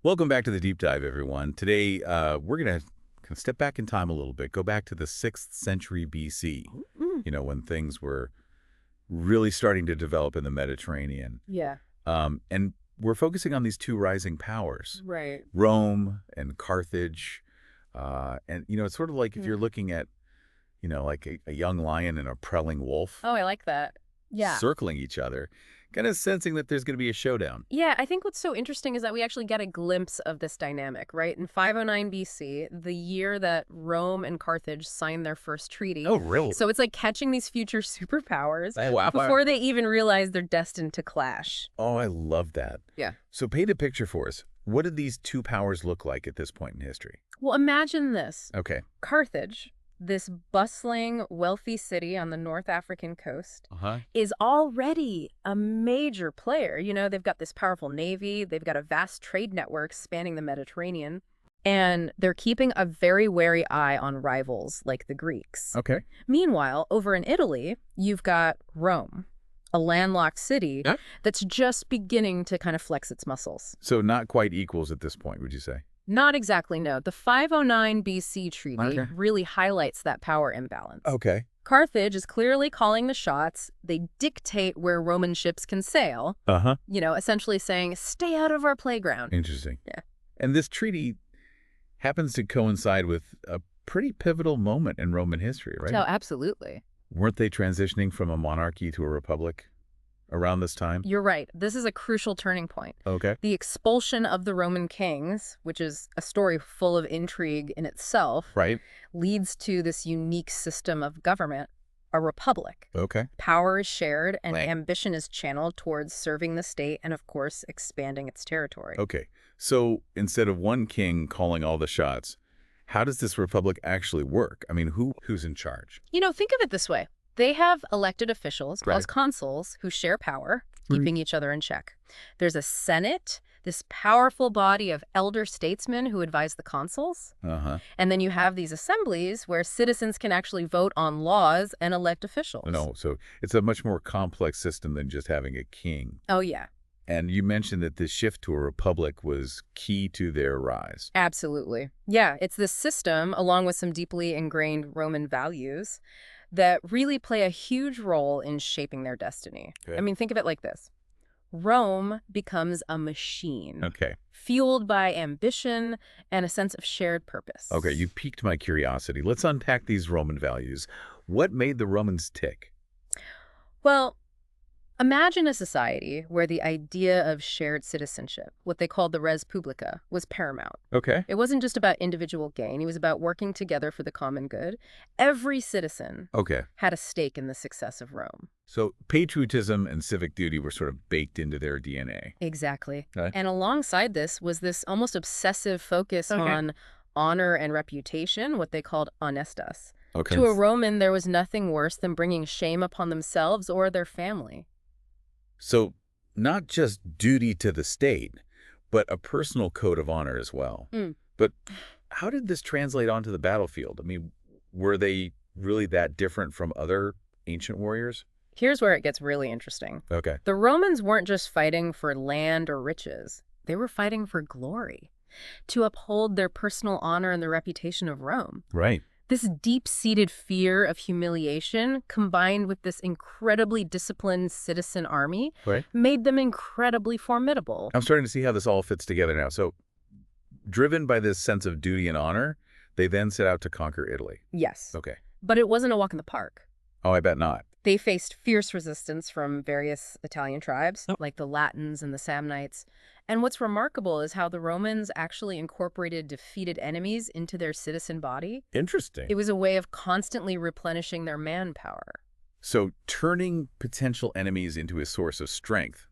Welcome back to the Deep Dive, everyone. Today, we're going to kind of step back in time a little bit, go back to the 6th century BC, Mm. when things were really starting to develop in the Mediterranean. Yeah, And we're focusing on these two rising powers, right. Rome and Carthage. It's sort of like if Mm. you're looking at, like a young lion and a prowling wolf Oh, I like that. Yeah. circling each other, kind of sensing that there's going to be a showdown. Yeah, I think what's so interesting is that we actually get a glimpse of this dynamic, right? In 509 BC, the year that Rome and Carthage signed their first treaty. Oh, really? So it's like catching these future superpowers Oh, wow. before they even realize they're destined to clash. Oh, I love that. Yeah. So paint a picture for us. What did these two powers look like at this point in history? Well, imagine this. Okay. Carthage, this bustling, wealthy city on the North African coast, Uh-huh. is already a major player. You know, they've got this powerful navy, they've got a vast trade network spanning the Mediterranean, and they're keeping a very wary eye on rivals like the Greeks. Okay. Meanwhile, over in Italy, you've got Rome, a landlocked city Yeah. that's just beginning to kind of flex its muscles. So not quite equals at this point, would you say? Not exactly, no. The 509 BC treaty Okay. really highlights that power imbalance. Okay. Carthage is clearly calling the shots. They dictate where Roman ships can sail, Uh-huh. essentially saying, stay out of our playground. Interesting. Yeah. And this treaty happens to coincide with a pretty pivotal moment in Roman history, right? Oh, absolutely. Weren't they transitioning from a monarchy to a republic around this time? You're right. This is a crucial turning point. Okay. The expulsion of the Roman kings, which is a story full of intrigue in itself, Right. leads to this unique system of government, a republic. Okay. Power is shared and Right. ambition is channeled towards serving the state and, of course, expanding its territory. Okay. So instead of one king calling all the shots, how does this republic actually work? I mean, who's in charge? Think of it this way. They have elected officials, Right. called consuls, who share power, Right. keeping each other in check. There's a senate, this powerful body of elder statesmen who advise the consuls. Uh-huh. And then you have these assemblies where citizens can actually vote on laws and elect officials. No, so it's a much more complex system than just having a king. Oh, yeah, And you mentioned that this shift to a republic was key to their rise. absolutely. Yeah, it's this system, along with some deeply ingrained Roman values, that really play a huge role in shaping their destiny. Okay. I mean, think of it like this. Rome becomes a machine, Okay. fueled by ambition and a sense of shared purpose. Okay, you piqued my curiosity. Let's unpack these Roman values. What made the Romans tick? Well, imagine a society where the idea of shared citizenship, what they called the res publica, was paramount. Okay. It wasn't just about individual gain. It was about working together for the common good. Every citizen Okay. had a stake in the success of Rome. So patriotism and civic duty were sort of baked into their DNA. Exactly. Okay. And alongside this was this almost obsessive focus Okay. on honor and reputation, what they called honestas. Okay. To a Roman, there was nothing worse than bringing shame upon themselves or their family. So not just duty to the state, but a personal code of honor as well. Mm. But how did this translate onto the battlefield? I mean, were they really that different from other ancient warriors? Here's where it gets really interesting. Okay. The Romans weren't just fighting for land or riches. They were fighting for glory, to uphold their personal honor and the reputation of Rome. Right. This deep-seated fear of humiliation, combined with this incredibly disciplined citizen army, Right. made them incredibly formidable. I'm starting to see how this all fits together now. So driven by this sense of duty and honor, they then set out to conquer Italy. Yes. Okay. But it wasn't a walk in the park. Oh, I bet not. They faced fierce resistance from various Italian tribes, like the Latins and the Samnites. And what's remarkable is how the Romans actually incorporated defeated enemies into their citizen body. Interesting. It was a way of constantly replenishing their manpower. So turning potential enemies into a source of strength.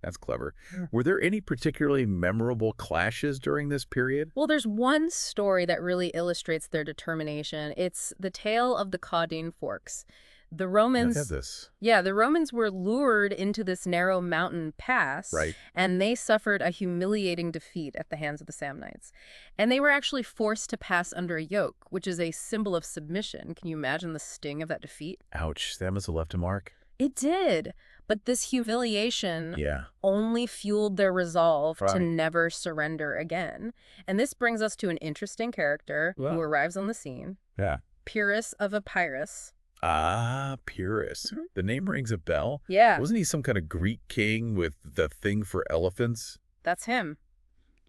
That's clever. Yeah. Were there any particularly memorable clashes during this period? Well, there's one story that really illustrates their determination. It's the tale of the Caudine Forks. The Romans, I've had this. the Romans were lured into this narrow mountain pass, Right. and they suffered a humiliating defeat at the hands of the Samnites. And they were actually forced to pass under a yoke, which is a symbol of submission. Can you imagine the sting of that defeat? Ouch. That must have left a mark. It did. But this humiliation Yeah. only fueled their resolve to Right. never surrender again. And this brings us to an interesting character who Well. arrives on the scene, Yeah. Pyrrhus of Epirus. Ah, Pyrrhus. Mhm. The name rings a bell. Yeah, Wasn't he some kind of Greek king with the thing for elephants? that's him.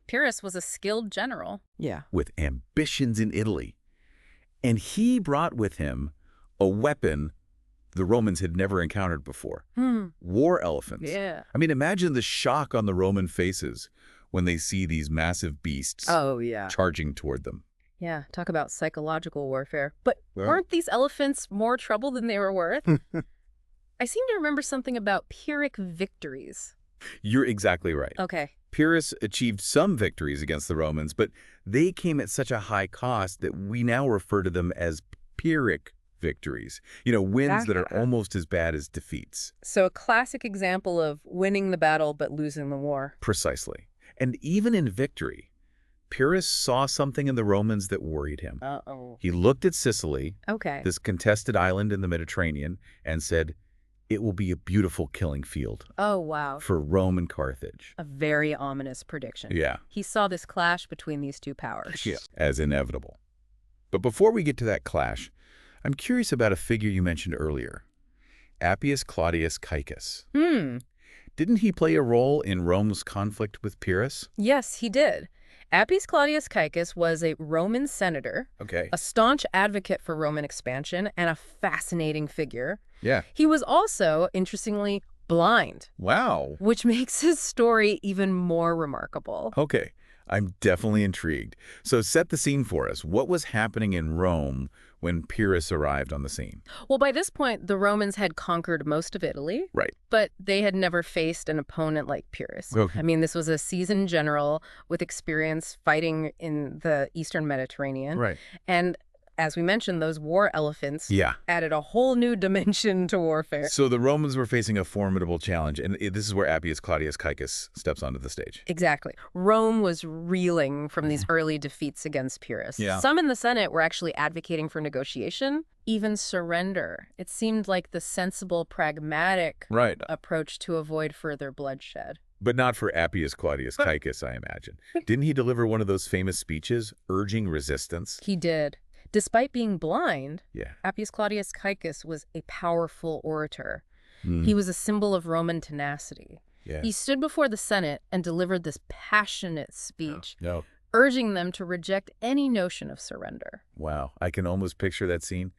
Pyrrhus was a skilled general. Yeah. With ambitions in Italy. And he brought with him a weapon the Romans had never encountered before. War elephants. Yeah. I mean, imagine the shock on the Roman faces when they see these massive beasts Oh, yeah. charging toward them. Yeah, talk about psychological warfare. But Well. weren't these elephants more trouble than they were worth? I seem to remember something about Pyrrhic victories. You're exactly right. Okay. Pyrrhus achieved some victories against the Romans, but they came at such a high cost that we now refer to them as Pyrrhic victories. Wins that are almost as bad as defeats. So a classic example of winning the battle but losing the war. Precisely. And even in victory, Pyrrhus saw something in the Romans that worried him. Uh-oh. He looked at Sicily, Okay. this contested island in the Mediterranean, and said, it will be a beautiful killing field Oh, wow. for Rome and Carthage. A very ominous prediction. Yeah. He saw this clash between these two powers. As inevitable. But before we get to that clash, I'm curious about a figure you mentioned earlier, Appius Claudius Caecus. Didn't he play a role in Rome's conflict with Pyrrhus? Yes, he did. Appius Claudius Caecus was a Roman senator, Okay. a staunch advocate for Roman expansion, and a fascinating figure. Yeah. He was also, interestingly, blind, Wow. which makes his story even more remarkable. Okay. I'm definitely intrigued. So set the scene for us. What was happening in Rome when Pyrrhus arrived on the scene? Well, by this point, the Romans had conquered most of Italy, Right. but they had never faced an opponent like Pyrrhus. Okay. I mean, this was a seasoned general with experience fighting in the Eastern Mediterranean. Right. And as we mentioned, those war elephants Yeah. added a whole new dimension to warfare. So the Romans were facing a formidable challenge, and this is where Appius Claudius Caecus steps onto the stage. Exactly. Rome was reeling from these early defeats against Pyrrhus. Yeah. Some in the Senate were actually advocating for negotiation, even surrender. It seemed like the sensible, pragmatic Right. approach to avoid further bloodshed. But not for Appius Claudius Caecus, I imagine. Didn't he deliver one of those famous speeches urging resistance? He did. Despite being blind, Yeah. Appius Claudius Caecus was a powerful orator. Hmm. He was a symbol of Roman tenacity. Yeah. He stood before the Senate and delivered this passionate speech, No. urging them to reject any notion of surrender. Wow. I can almost picture that scene.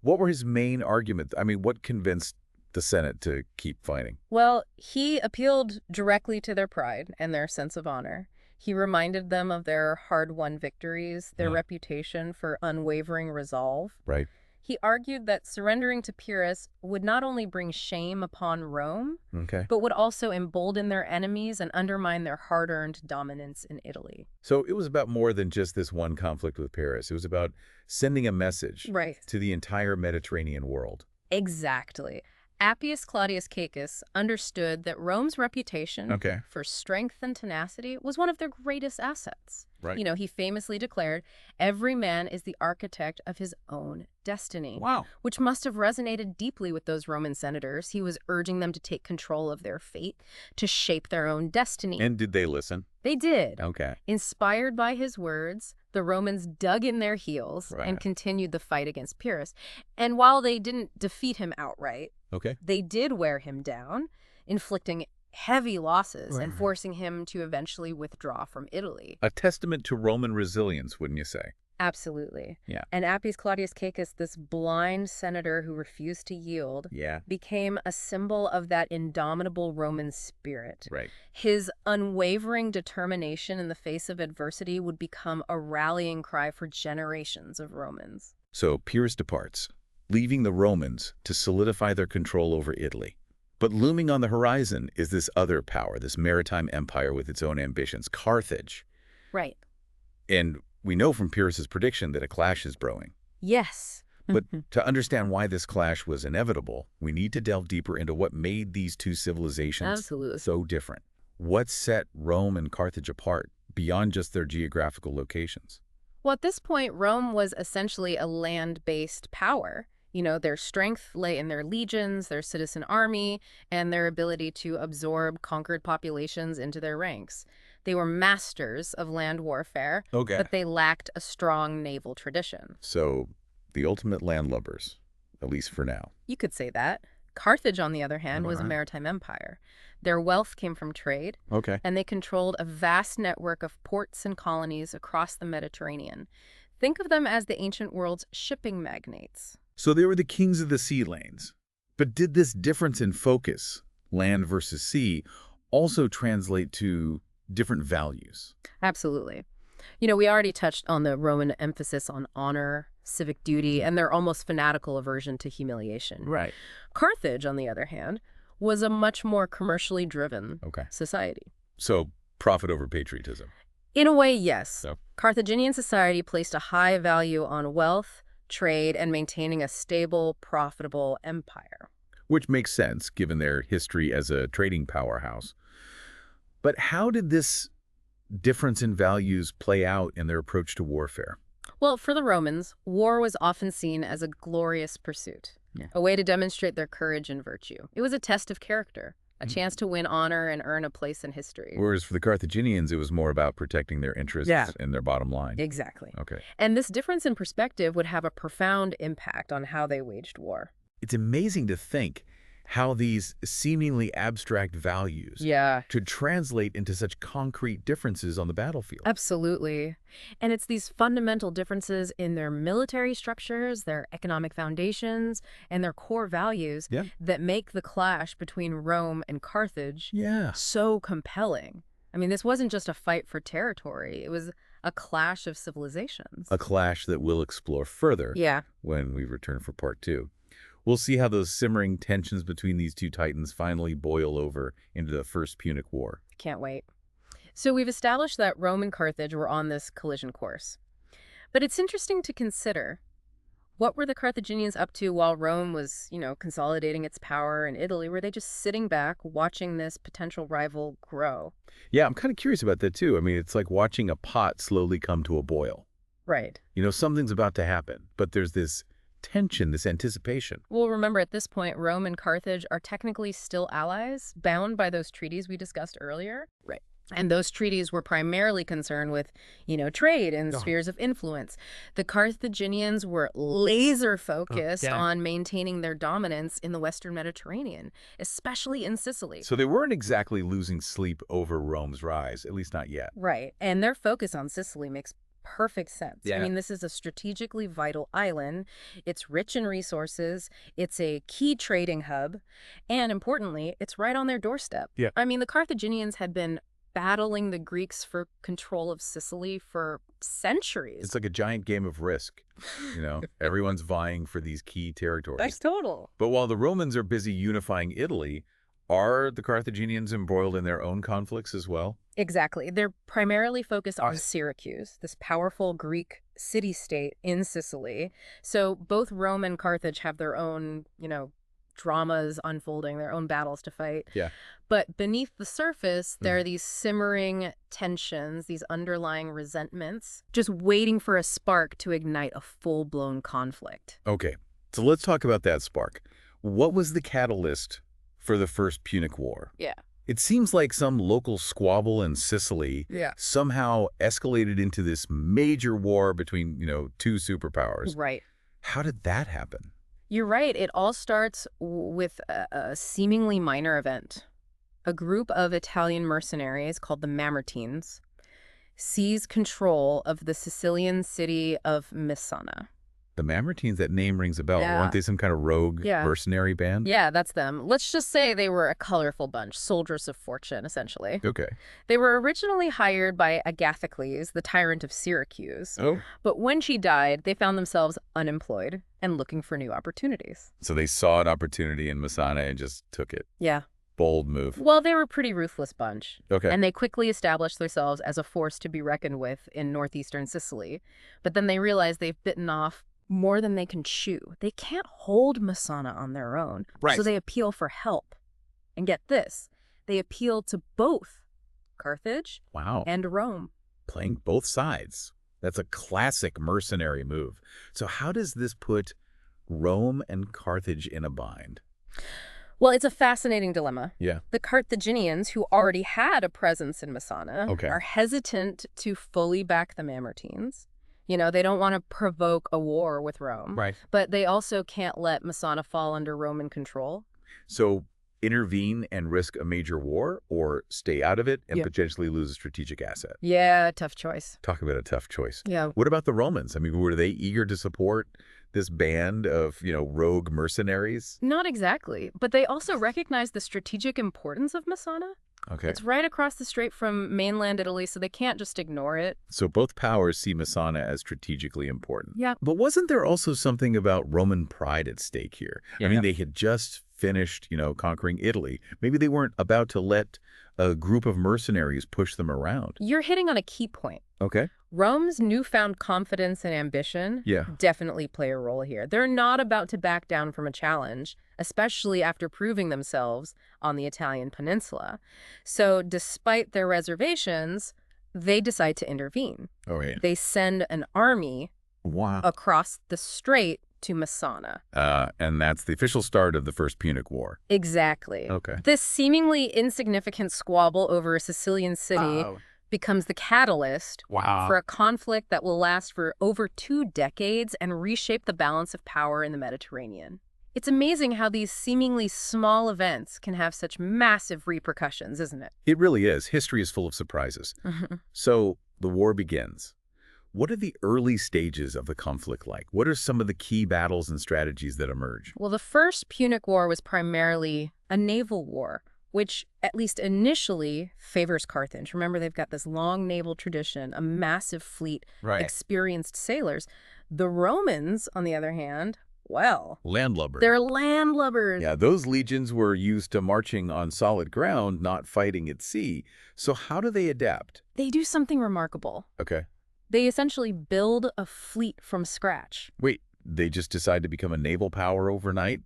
What were his main arguments? I mean, what convinced the Senate to keep fighting? Well, he appealed directly to their pride and their sense of honor. He reminded them of their hard-won victories, their Yeah. reputation for unwavering resolve. Right. He argued that surrendering to Pyrrhus would not only bring shame upon Rome, Okay. but would also embolden their enemies and undermine their hard-earned dominance in Italy. So it was about more than just this one conflict with Pyrrhus. It was about sending a message Right. to the entire Mediterranean world. Exactly. Appius Claudius Caecus understood that Rome's reputation Okay. for strength and tenacity was one of their greatest assets. Right. You know, he famously declared, "Every man is the architect of his own destiny," Wow. which must have resonated deeply with those Roman senators. He was urging them to take control of their fate, to shape their own destiny. And did they listen? They did. Okay. Inspired by his words, the Romans dug in their heels Right. and continued the fight against Pyrrhus. And while they didn't defeat him outright, Okay. they did wear him down, inflicting heavy losses and Right. forcing him to eventually withdraw from Italy. A testament to Roman resilience, wouldn't you say? Absolutely. Yeah. And Appius Claudius Caecus, this blind senator who refused to yield, Yeah. became a symbol of that indomitable Roman spirit. Right. His unwavering determination in the face of adversity would become a rallying cry for generations of Romans. So Pyrrhus departs, leaving the Romans to solidify their control over Italy. But looming on the horizon is this other power, this maritime empire with its own ambitions, Carthage. Right. And we know from Pyrrhus's prediction that a clash is brewing. Yes. But to understand why this clash was inevitable, we need to delve deeper into what made these two civilizations Absolutely. so different. What set Rome and Carthage apart beyond just their geographical locations? Well, at this point, Rome was essentially a land-based power. Their strength lay in their legions, their citizen army, and their ability to absorb conquered populations into their ranks. They were masters of land warfare, Okay. but they lacked a strong naval tradition. So, the ultimate landlubbers, at least for now. You could say that. Carthage, on the other hand, All was a right. maritime empire. Their wealth came from trade, Okay. and they controlled a vast network of ports and colonies across the Mediterranean. Think of them as the ancient world's shipping magnates. So they were the kings of the sea lanes. But did this difference in focus, land versus sea, also translate to different values? Absolutely. We already touched on the Roman emphasis on honor, civic duty, and their almost fanatical aversion to humiliation. Right. Carthage, on the other hand, was a much more commercially driven Okay. society. So profit over patriotism. In a way, yes. So, Carthaginian society placed a high value on wealth, trade, and maintaining a stable, profitable empire. which makes sense given their history as a trading powerhouse. But how did this difference in values play out in their approach to warfare? Well, for the Romans, war was often seen as a glorious pursuit, a way to demonstrate their courage and virtue. It was a test of character, a chance to win honor and earn a place in history. Whereas for the Carthaginians, it was more about protecting their interests and their bottom line. Exactly. Okay. And this difference in perspective would have a profound impact on how they waged war. It's amazing to think how these seemingly abstract values could translate into such concrete differences on the battlefield. Absolutely. And it's these fundamental differences in their military structures, their economic foundations, and their core values that make the clash between Rome and Carthage so compelling. I mean, this wasn't just a fight for territory. It was a clash of civilizations. A clash that we'll explore further when we return for part 2. We'll see how those simmering tensions between these two titans finally boil over into the First Punic War. Can't wait. So we've established that Rome and Carthage were on this collision course. But it's interesting to consider, what were the Carthaginians up to while Rome was, consolidating its power in Italy? Were they just sitting back, watching this potential rival grow? Yeah, I'm kind of curious about that too. I mean, it's like watching a pot slowly come to a boil. Right. Something's about to happen, but there's this tension, this anticipation. Well, remember, at this point, Rome and Carthage are technically still allies, bound by those treaties we discussed earlier. Right. And those treaties were primarily concerned with, trade and spheres of influence. The Carthaginians were laser focused on maintaining their dominance in the Western Mediterranean, especially in Sicily. So they weren't exactly losing sleep over Rome's rise, at least not yet. Right. And their focus on Sicily makes perfect sense. Yeah. I mean, this is a strategically vital island. It's rich in resources. It's a key trading hub. And importantly, it's right on their doorstep. Yeah. I mean, the Carthaginians had been battling the Greeks for control of Sicily for centuries. It's like a giant game of Risk. Everyone's vying for these key territories. That's total. But while the Romans are busy unifying Italy, are the Carthaginians embroiled in their own conflicts as well? Exactly. They're primarily focused on Syracuse, this powerful Greek city-state in Sicily. So both Rome and Carthage have their own, dramas unfolding, their own battles to fight. Yeah. But beneath the surface, there are these simmering tensions, these underlying resentments, just waiting for a spark to ignite a full-blown conflict. Okay, so let's talk about that spark. What was the catalyst for the First Punic War? Yeah. It seems like some local squabble in Sicily somehow escalated into this major war between, two superpowers. Right. How did that happen? You're right. It all starts with a seemingly minor event. A group of Italian mercenaries called the Mamertines seized control of the Sicilian city of Messana. The Mamertines, that name rings a bell. Yeah. Weren't they some kind of rogue mercenary band? Yeah, that's them. Let's just say they were a colorful bunch, soldiers of fortune, essentially. Okay. They were originally hired by Agathocles, the tyrant of Syracuse. Oh. But when she died, they found themselves unemployed and looking for new opportunities. So they saw an opportunity in Messana and just took it. Yeah. Bold move. Well, they were a pretty ruthless bunch. Okay. And they quickly established themselves as a force to be reckoned with in northeastern Sicily. But then they realized they've bitten off more than they can chew. They can't hold Messana on their own. Right. So they appeal for help. And get this, they appeal to both Carthage and Rome. Playing both sides. That's a classic mercenary move. So how does this put Rome and Carthage in a bind. Well, it's a fascinating dilemma. Yeah. The Carthaginians, who already had a presence in Messana, Okay. are hesitant to fully back the Mamertines. You know, they don't want to provoke a war with Rome. Right. But they also can't let Messana fall under Roman control. So intervene and risk a major war, or stay out of it and Yeah. potentially lose a strategic asset? Yeah, tough choice. Talk about a tough choice. Yeah. What about the Romans? I mean, were they eager to support this band of, rogue mercenaries? Not exactly. But they also recognize the strategic importance of Messana. Okay. It's right across the strait from mainland Italy, so they can't just ignore it. So both powers see Messana as strategically important. Yeah. But wasn't there also something about Roman pride at stake here? I mean, Yeah. they had just finished, conquering Italy. Maybe they weren't about to let a group of mercenaries push them around. You're hitting on a key point. Okay. Rome's newfound confidence and ambition Yeah. definitely play a role here. They're not about to back down from a challenge, especially after proving themselves on the Italian peninsula. So despite their reservations, they decide to intervene. Oh, yeah. They send an army Wow. across the strait to Messana. And that's the official start of the First Punic War. Exactly. Okay. This seemingly insignificant squabble over a Sicilian city becomes the catalyst Wow. for a conflict that will last for over 2 decades and reshape the balance of power in the Mediterranean. It's amazing how these seemingly small events can have such massive repercussions, isn't it? It really is. History is full of surprises. So the war begins. What are the early stages of the conflict like? What are some of the key battles and strategies that emerge? Well, the First Punic War was primarily a naval war, which at least initially favors Carthage. Remember, they've got this long naval tradition, a massive fleet, experienced sailors. The Romans, on the other hand, well, Landlubbers. they're landlubbers. Yeah, those legions were used to marching on solid ground, not fighting at sea. So how do they adapt? They do something remarkable. Okay. They essentially build a fleet from scratch. Wait, they just decide to become a naval power overnight?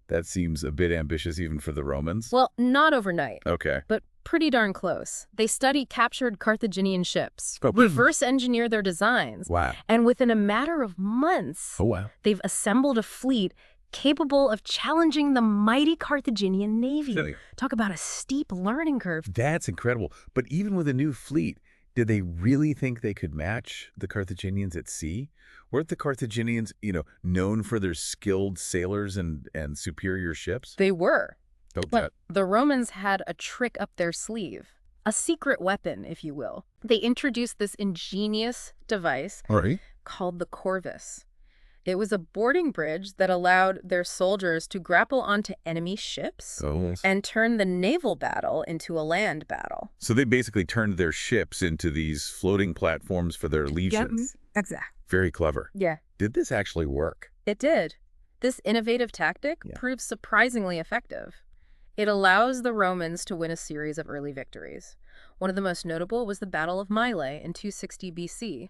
That seems a bit ambitious even for the Romans. Well, not overnight, Okay. but pretty darn close. They study captured Carthaginian ships, Oh, reverse engineer their designs, Wow. and within a matter of months, Oh, wow. they've assembled a fleet capable of challenging the mighty Carthaginian navy. Silly. Talk about a steep learning curve. That's incredible. But even with a new fleet, did they really think they could match the Carthaginians at sea? Weren't the Carthaginians, known for their skilled sailors and superior ships? They were. Oh, But the Romans had a trick up their sleeve. A secret weapon, if you will. They introduced this ingenious device all right. called the corvus. It was a boarding bridge that allowed their soldiers to grapple onto enemy ships Oh. and turn the naval battle into a land battle. So they basically turned their ships into these floating platforms for their legions. Exactly. Very clever. Yeah, Did this actually work? it did. This innovative tactic proved surprisingly effective. It allows the Romans to win a series of early victories. One of the most notable was the Battle of Mylae in 260 BC.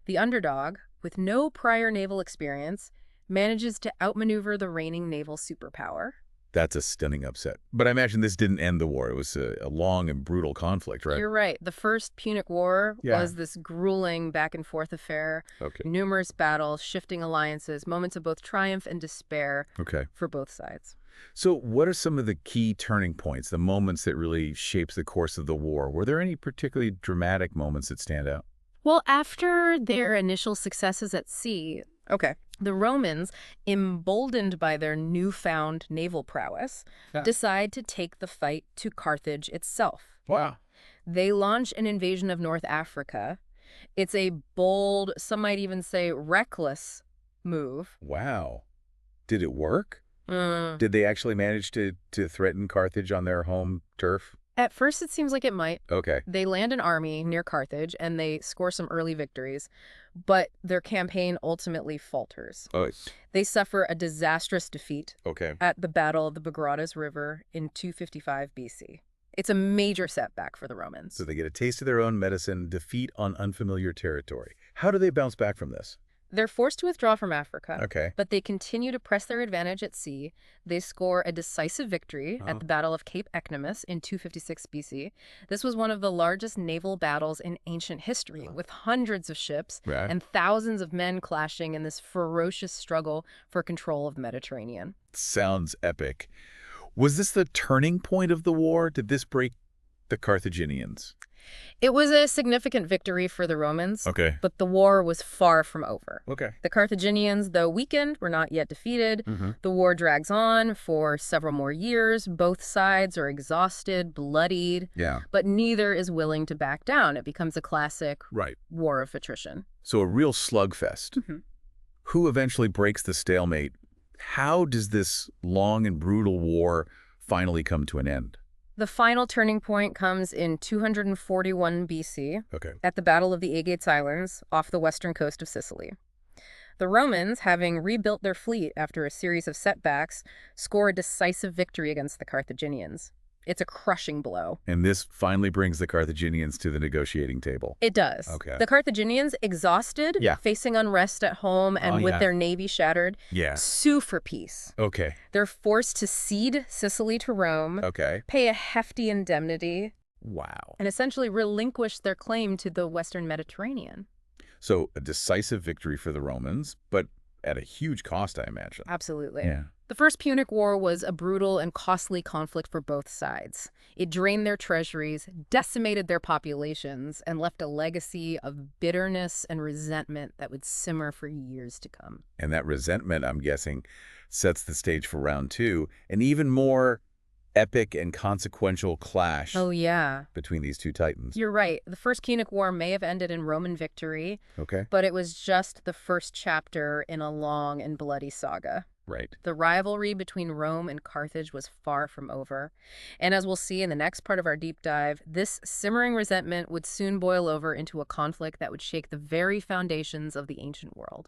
The underdog, with no prior naval experience, manages to outmaneuver the reigning naval superpower. That's a stunning upset. But I imagine this didn't end the war. It was a long and brutal conflict, right? You're right. The First Punic War Yeah. was this grueling back-and-forth affair. Okay. Numerous battles, shifting alliances, moments of both triumph and despair Okay. for both sides. So what are some of the key turning points, the moments that really shapes the course of the war? Were there any particularly dramatic moments that stand out? Well, after their initial successes at sea, the Romans, emboldened by their newfound naval prowess, decide to take the fight to Carthage itself. Wow. They launch an invasion of North Africa. It's a bold, some might even say reckless move. Wow. Did it work? Did they actually manage to threaten Carthage on their home turf? At first, it seems like it might. Okay. They land an army near Carthage, and they score some early victories, but their campaign ultimately falters. Oh, They suffer a disastrous defeat okay. at the Battle of the Bagradas River in 255 BC. It's a major setback for the Romans. So they get a taste of their own medicine, defeat on unfamiliar territory. How do they bounce back from this? They're forced to withdraw from Africa, Okay. but they continue to press their advantage at sea. They score a decisive victory at the Battle of Cape Ecnomus in 256 BC. This was one of the largest naval battles in ancient history, with hundreds of ships Right. and thousands of men clashing in this ferocious struggle for control of the Mediterranean. Sounds epic. Was this the turning point of the war? Did this break the Carthaginians? It was a significant victory for the Romans, Okay. but the war was far from over. Okay. The Carthaginians, though weakened, were not yet defeated. The war drags on for several more years. Both sides are exhausted, bloodied, Yeah. but neither is willing to back down. It becomes a classic Right. war of attrition. So a real slugfest. Who eventually breaks the stalemate? How does this long and brutal war finally come to an end? The final turning point comes in 241 BC Okay. at the Battle of the Aegates Islands off the western coast of Sicily. The Romans, having rebuilt their fleet after a series of setbacks, score a decisive victory against the Carthaginians. It's a crushing blow. And this finally brings the Carthaginians to the negotiating table. It does. Okay. The Carthaginians, exhausted, Yeah. facing unrest at home and Oh, with yeah. their navy shattered, Yeah. sue for peace. Okay. They're forced to cede Sicily to Rome, Okay. pay a hefty indemnity, Wow. and essentially relinquish their claim to the Western Mediterranean. So a decisive victory for the Romans, but at a huge cost, I imagine. Absolutely. Yeah. The First Punic War was a brutal and costly conflict for both sides. It drained their treasuries, decimated their populations, and left a legacy of bitterness and resentment that would simmer for years to come. And that resentment, I'm guessing, sets the stage for round two, an even more epic and consequential clash Oh, yeah. between these two titans. You're right. The First Punic War may have ended in Roman victory, Okay. but it was just the first chapter in a long and bloody saga. Right. The rivalry between Rome and Carthage was far from over. And as we'll see in the next part of our deep dive, this simmering resentment would soon boil over into a conflict that would shake the very foundations of the ancient world.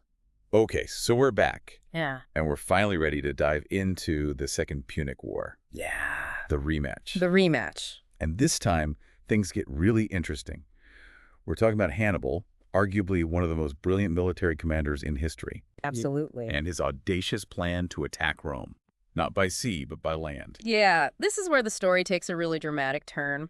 Okay, so we're back, Yeah. and we're finally ready to dive into the Second Punic War, Yeah. the rematch. The rematch. And this time, things get really interesting. We're talking about Hannibal, arguably one of the most brilliant military commanders in history, Absolutely. and his audacious plan to attack Rome, not by sea, but by land. Yeah, this is where the story takes a really dramatic turn.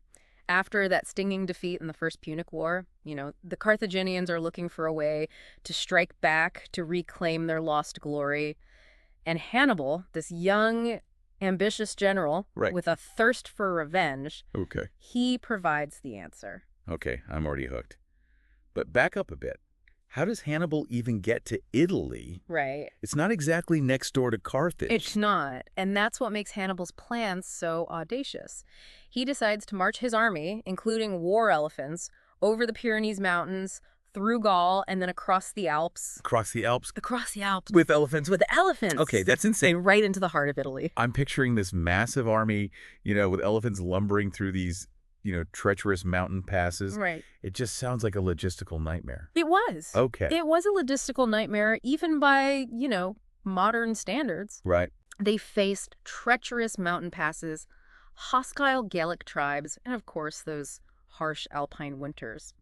After that stinging defeat in the First Punic War, the Carthaginians are looking for a way to strike back, to reclaim their lost glory. And Hannibal, this young, ambitious general Right. with a thirst for revenge, Okay. he provides the answer. Okay, I'm already hooked. But back up a bit. How does Hannibal even get to Italy? Right. It's not exactly next door to Carthage. It's not. And that's what makes Hannibal's plans so audacious. He decides to march his army, including war elephants, over the Pyrenees Mountains, through Gaul, and then across the Alps. Across the Alps Across the Alps. with elephants. With elephants. Okay, that's insane. Right into the heart of Italy. I'm picturing this massive army, with elephants lumbering through these, treacherous mountain passes. Right. It just sounds like a logistical nightmare. It was. Okay. It was a logistical nightmare, even by, modern standards. Right. They faced treacherous mountain passes, hostile Gallic tribes, and of course those harsh alpine winters.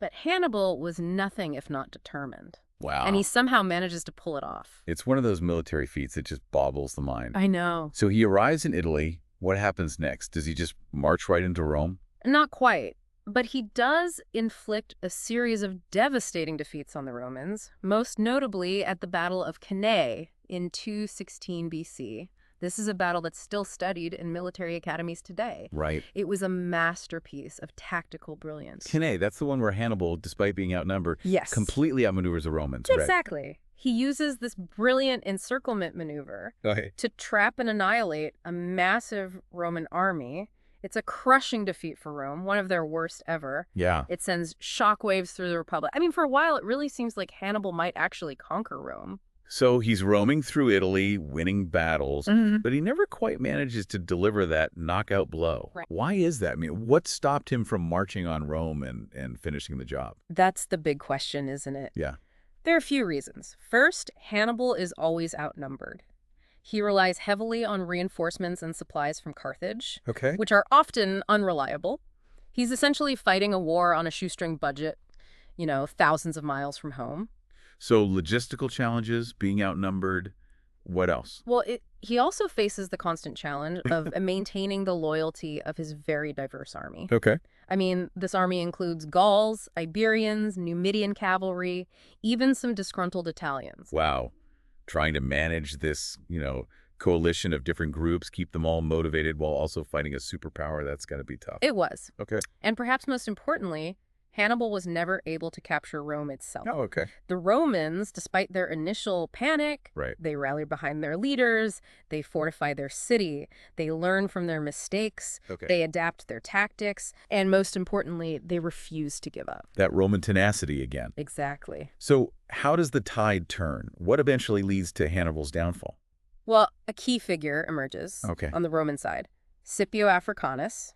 But Hannibal was nothing if not determined. Wow. And he somehow manages to pull it off. It's one of those military feats that just boggles the mind. I know. So he arrives in Italy. What happens next? Does he just march right into Rome? Not quite. But he does inflict a series of devastating defeats on the Romans, most notably at the Battle of Cannae in 216 BC. This is a battle that's still studied in military academies today. Right. It was a masterpiece of tactical brilliance. Cannae, that's the one where Hannibal, despite being outnumbered, Yes. completely outmaneuvers the Romans. Right. Exactly. He uses this brilliant encirclement maneuver Okay. to trap and annihilate a massive Roman army. It's a crushing defeat for Rome, one of their worst ever. Yeah. It sends shockwaves through the Republic. I mean, for a while, it really seems like Hannibal might actually conquer Rome. So he's roaming through Italy, winning battles, but he never quite manages to deliver that knockout blow. Right. Why is that? I mean, what stopped him from marching on Rome and finishing the job? That's the big question, isn't it? Yeah. There are a few reasons. First, Hannibal is always outnumbered. He relies heavily on reinforcements and supplies from Carthage, Okay. which are often unreliable. He's essentially fighting a war on a shoestring budget, thousands of miles from home. So logistical challenges, being outnumbered, what else? Well, he also faces the constant challenge of maintaining the loyalty of his very diverse army. Okay. I mean, this army includes Gauls, Iberians, Numidian cavalry, even some disgruntled Italians. Wow. Trying to manage this, coalition of different groups, keep them all motivated while also fighting a superpower, that's got to be tough. It was. Okay. And perhaps most importantly, Hannibal was never able to capture Rome itself. Oh, okay. The Romans, despite their initial panic, Right. they rallied behind their leaders, they fortify their city, they learn from their mistakes, Okay. they adapt their tactics, and most importantly, they refuse to give up. That Roman tenacity again. Exactly. So how does the tide turn? What eventually leads to Hannibal's downfall? Well, a key figure emerges Okay. on the Roman side, Scipio Africanus.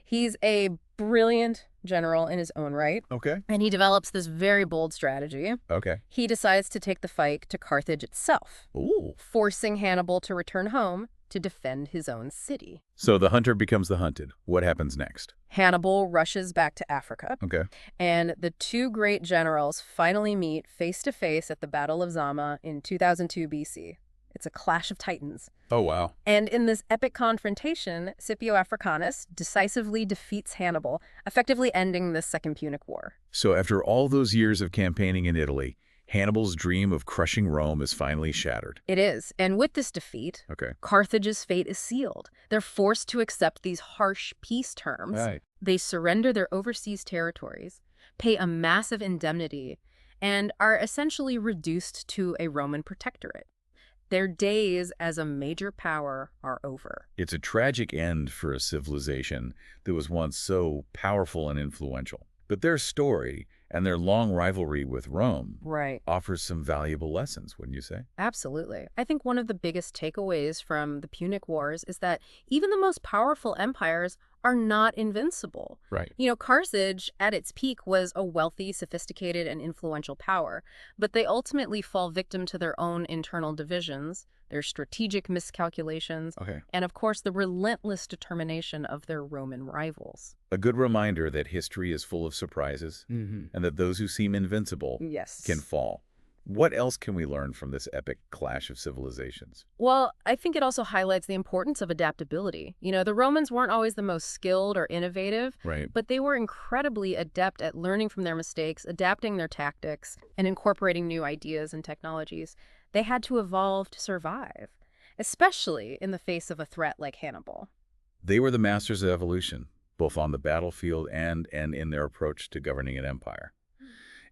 He's a brilliant general in his own right, Okay. and he develops this very bold strategy. Okay. He decides to take the fight to Carthage itself, Ooh. forcing Hannibal to return home to defend his own city. So the hunter becomes the hunted. What happens next? Hannibal rushes back to Africa, Okay. and the two great generals finally meet face to face at the Battle of Zama in 2002 BC. It's a clash of titans. Oh, wow. And in this epic confrontation, Scipio Africanus decisively defeats Hannibal, effectively ending the Second Punic War. So after all those years of campaigning in Italy, Hannibal's dream of crushing Rome is finally shattered. It is. And with this defeat, Okay. Carthage's fate is sealed. They're forced to accept these harsh peace terms. Right. They surrender their overseas territories, pay a massive indemnity, and are essentially reduced to a Roman protectorate. Their days as a major power are over. It's a tragic end for a civilization that was once so powerful and influential. But their story and their long rivalry with Rome Right. offers some valuable lessons, wouldn't you say? Absolutely. I think one of the biggest takeaways from the Punic Wars is that even the most powerful empires are not invincible. Right. Carthage, at its peak, was a wealthy, sophisticated, and influential power, but they ultimately fall victim to their own internal divisions, their strategic miscalculations, Okay. and of course the relentless determination of their Roman rivals. A good reminder that history is full of surprises and that those who seem invincible Yes. can fall. What else can we learn from this epic clash of civilizations? Well, I think it also highlights the importance of adaptability. The Romans weren't always the most skilled or innovative, Right. but they were incredibly adept at learning from their mistakes, adapting their tactics, and incorporating new ideas and technologies. They had to evolve to survive, especially in the face of a threat like Hannibal. They were the masters of evolution, both on the battlefield and in their approach to governing an empire.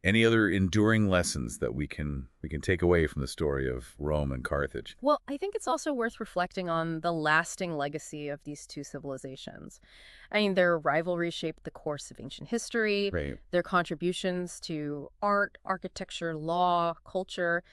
Any other enduring lessons that we can take away from the story of Rome and Carthage? Well, I think it's also worth reflecting on the lasting legacy of these two civilizations. I mean, their rivalry shaped the course of ancient history. Right. Their contributions to art, architecture, law, culture,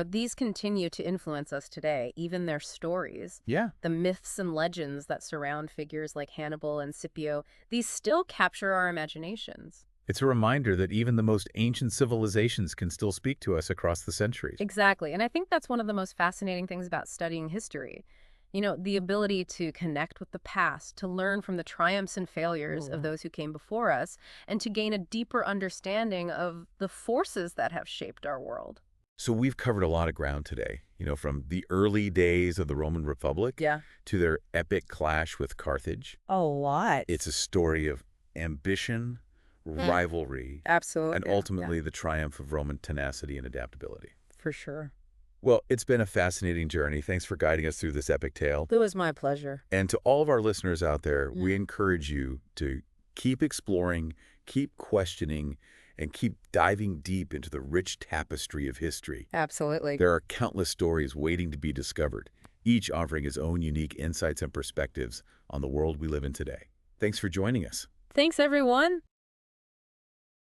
these continue to influence us today, even their stories. Yeah. The myths and legends that surround figures like Hannibal and Scipio, these still capture our imaginations. It's a reminder that even the most ancient civilizations can still speak to us across the centuries. Exactly. And I think that's one of the most fascinating things about studying history. The ability to connect with the past, to learn from the triumphs and failures of those who came before us, and to gain a deeper understanding of the forces that have shaped our world. So we've covered a lot of ground today, from the early days of the Roman Republic Yeah. to their epic clash with Carthage. A lot. It's a story of ambition, rivalry, Absolutely. and ultimately the triumph of Roman tenacity and adaptability. For sure. Well, it's been a fascinating journey. Thanks for guiding us through this epic tale. It was my pleasure. And to all of our listeners out there, we encourage you to keep exploring, keep questioning, and keep diving deep into the rich tapestry of history. Absolutely. There are countless stories waiting to be discovered, each offering its own unique insights and perspectives on the world we live in today. Thanks for joining us. Thanks, everyone.